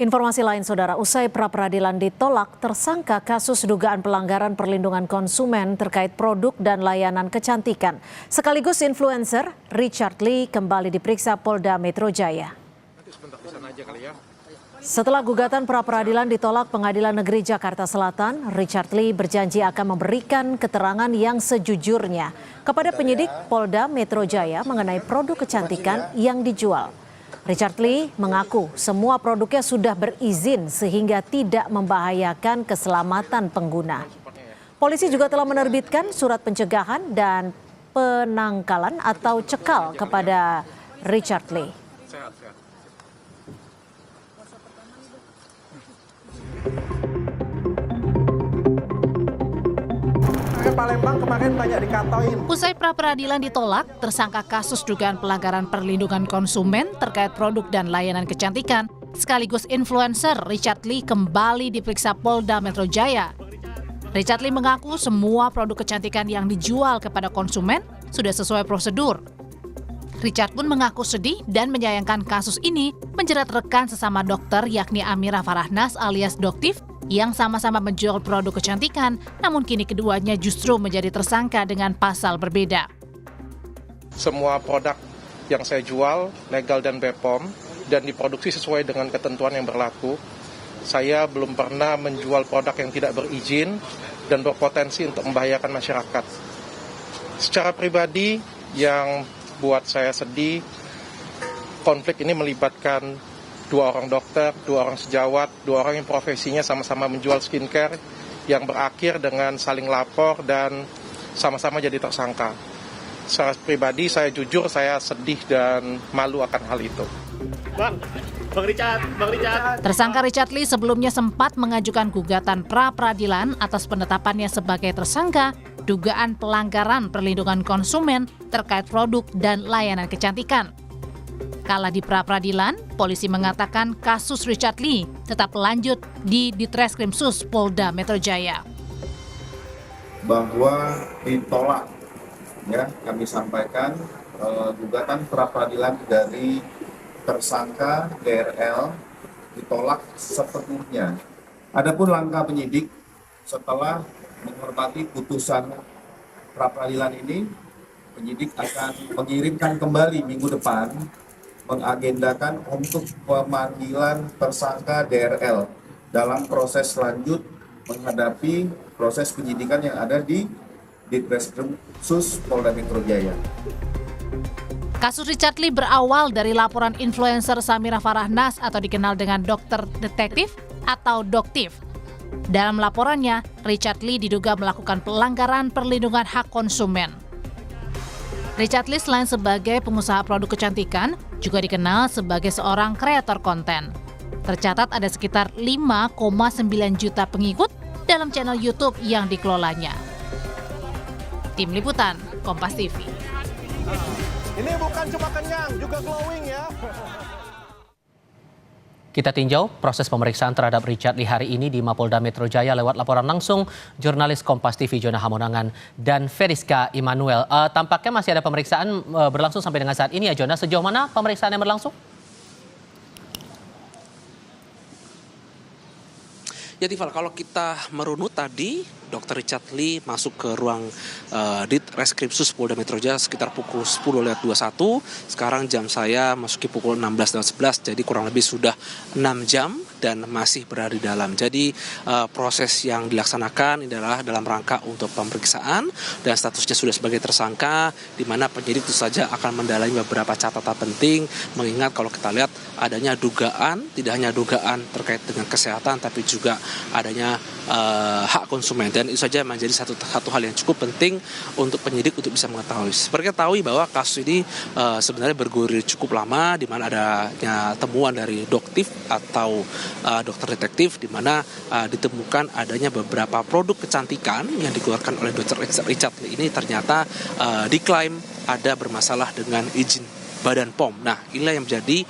Informasi lain, Saudara, usai pra-peradilan ditolak, tersangka kasus dugaan pelanggaran perlindungan konsumen terkait produk dan layanan kecantikan. Sekaligus influencer, Richard Lee kembali diperiksa Polda Metro Jaya. Setelah gugatan pra-peradilan ditolak Pengadilan Negeri Jakarta Selatan, Richard Lee berjanji akan memberikan keterangan yang sejujurnya kepada penyidik Polda Metro Jaya mengenai produk kecantikan yang dijual. Richard Lee mengaku semua produknya sudah berizin sehingga tidak membahayakan keselamatan pengguna. Polisi juga telah menerbitkan surat pencegahan dan penangkalan atau cekal kepada Richard Lee. Palembang kemarin banyak dikatoin. Usai pra-peradilan ditolak, tersangka kasus dugaan pelanggaran perlindungan konsumen terkait produk dan layanan kecantikan, sekaligus influencer Richard Lee kembali diperiksa Polda Metro Jaya. Richard Lee mengaku semua produk kecantikan yang dijual kepada konsumen sudah sesuai prosedur. Richard pun mengaku sedih dan menyayangkan kasus ini menjerat rekan sesama dokter yakni Amira Farahnas alias Doktif yang sama-sama menjual produk kecantikan, namun kini keduanya justru menjadi tersangka dengan pasal berbeda. Semua produk yang saya jual legal dan BPOM dan diproduksi sesuai dengan ketentuan yang berlaku. Saya belum pernah menjual produk yang tidak berizin dan berpotensi untuk membahayakan masyarakat. Secara pribadi yang buat saya sedih, konflik ini melibatkan 2 orang dokter, 2 orang sejawat, 2 orang yang profesinya sama-sama menjual skincare yang berakhir dengan saling lapor dan sama-sama jadi tersangka. Secara pribadi saya jujur saya sedih dan malu akan hal itu. Bang Richard. Tersangka Richard Lee sebelumnya sempat mengajukan gugatan pra-peradilan atas penetapannya sebagai tersangka dugaan pelanggaran perlindungan konsumen terkait produk dan layanan kecantikan. Kala di pra-peradilan, polisi mengatakan kasus Richard Lee tetap lanjut di Ditreskrimsus Polda Metro Jaya. Bahwa ditolak, ya kami sampaikan gugatan pra-peradilan dari tersangka DRL ditolak sepenuhnya. Adapun langkah penyidik setelah menghormati putusan pra-peradilan ini, penyidik akan mengirimkan kembali minggu depan mengagendakan untuk pemanggilan tersangka DRL dalam proses lanjut menghadapi proses penyidikan yang ada di Ditreskrimsus Polda Metro Jaya. Kasus Richard Lee berawal dari laporan influencer Samira Farahnas atau dikenal dengan dokter detektif atau Doktif. Dalam laporannya, Richard Lee diduga melakukan pelanggaran perlindungan hak konsumen. Richard Lee selain sebagai pengusaha produk kecantikan, juga dikenal sebagai seorang kreator konten. Tercatat ada sekitar 5,9 juta pengikut dalam channel YouTube yang dikelolanya. Tim Liputan, Kompas TV. Ini bukan cuma kenyang, juga glowing ya. Kita tinjau proses pemeriksaan terhadap Richard Lee hari ini di Mapolda Metro Jaya lewat laporan langsung jurnalis Kompas TV Jona Hamonangan dan Feriska Immanuel. Tampaknya masih ada pemeriksaan berlangsung sampai dengan saat ini ya Jona. Sejauh mana pemeriksaan yang berlangsung? Ya Tiffal, kalau kita merunut tadi, Dr. Richard Lee masuk ke ruang Ditreskrimsus Polda Metro Jaya sekitar pukul 10.21. Sekarang jam saya masuki pukul 16.11, jadi kurang lebih sudah 6 jam dan masih berada di dalam. Jadi proses yang dilaksanakan adalah dalam rangka untuk pemeriksaan dan statusnya sudah sebagai tersangka, di mana penyidik tentu saja akan mendalami beberapa catatan penting, mengingat kalau kita lihat adanya dugaan, tidak hanya dugaan terkait dengan kesehatan, tapi juga adanya hak konsumen. Dan itu saja menjadi satu hal yang cukup penting untuk penyidik untuk bisa mengetahui. Seperti ketahui bahwa kasus ini sebenarnya bergulir cukup lama, di mana adanya temuan dari Doktif atau dokter detektif, di mana ditemukan adanya beberapa produk kecantikan yang dikeluarkan oleh Dr. Richard Lee ini ternyata diklaim ada bermasalah dengan izin Badan POM. Nah, inilah yang menjadi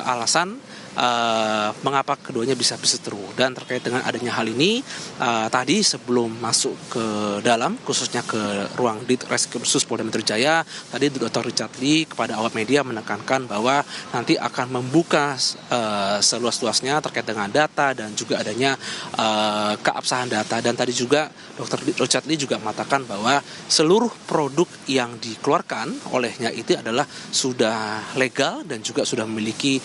alasan mengapa keduanya bisa berseteru. Dan terkait dengan adanya hal ini, tadi sebelum masuk ke dalam, khususnya ke ruang Ditreskrimsus Polda Metro Jaya, tadi Dr. Richard Lee kepada awak media menekankan bahwa nanti akan membuka seluas-luasnya terkait dengan data dan juga adanya keabsahan data. Dan tadi juga Dr. Richard Lee juga mengatakan bahwa seluruh produk yang dikeluarkan olehnya itu adalah sudah legal dan juga sudah memiliki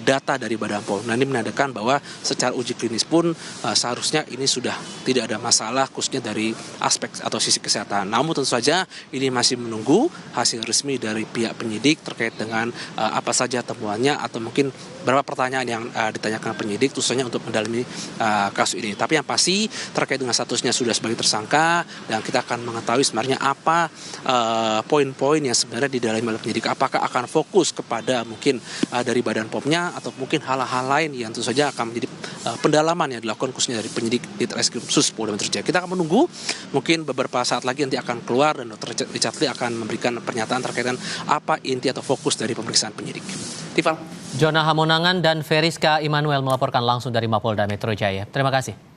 data dari Badan POM. Nah, ini menandakan bahwa secara uji klinis pun seharusnya ini sudah tidak ada masalah khususnya dari aspek atau sisi kesehatan. Namun tentu saja ini masih menunggu hasil resmi dari pihak penyidik terkait dengan apa saja temuannya atau mungkin beberapa pertanyaan yang ditanyakan penyidik khususnya untuk mendalami kasus ini. Tapi yang pasti terkait dengan statusnya sudah sebagai tersangka dan kita akan mengetahui sebenarnya apa poin-poin yang sebenarnya didalami oleh penyidik. Apakah akan fokus kepada mungkin dari Badan POM-nya atau mungkin hal-hal lain yang tentu saja akan menjadi pendalaman yang dilakukan khususnya dari penyidik Ditreskrimsus Polda Metro Jaya. Kita akan menunggu, mungkin beberapa saat lagi nanti akan keluar dan Dr. Richard Lee akan memberikan pernyataan terkait dengan apa inti atau fokus dari pemeriksaan penyidik. Tifal. Jona Hamonangan dan Feriska Immanuel melaporkan langsung dari Mapolda Metro Jaya. Terima kasih.